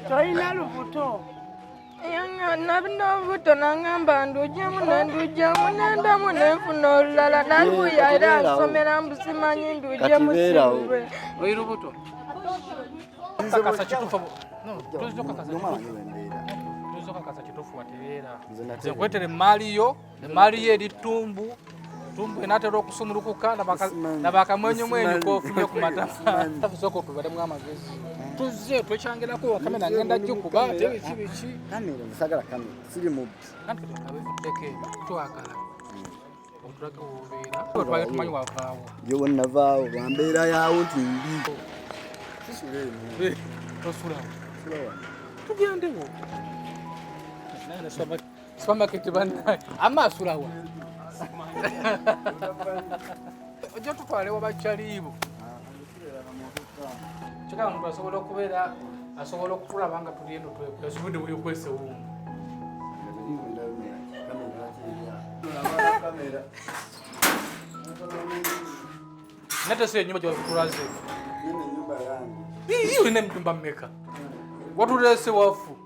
Toyina lubuto. Nabuto nangamba ndujjamu nendujjamu nendamu nenfuna olulala naluya era nsomera mbusimanyi ndujjamu sirwe. Oyi lubuto. Kakasa kitufu. No, tuzoka kakasa kitufu wateera. Nze kwetere maliyo, emali ye litumbu. Tumbu enatera okusumulukuka nabakamwenyu mwenyu kofunye ku matafa. Tafusoko tubale mu amagezi. Tuze twechangirako kamera ngenda jjukuba tewe kibiki. Kamera musagala kamera siri mu. Nanti abefuteke twagala. Oturage obeera. Twali tumanyi wavaawo. Yo wonnavaawo bambeera yawo tumbi. Sisule. Tosulawo. Sulawo. Tugendewo. Nana supermarket bana amasulawo. Ojja tutwalewo bakyaliibo. Chika muntu asobola okubeera asobola okutulaba nga tuli eno twesobodde buli okwesa wumu. Nate se nyumba gy'otulaze. Iyo ine mtumba mmeka. Watulese wafu.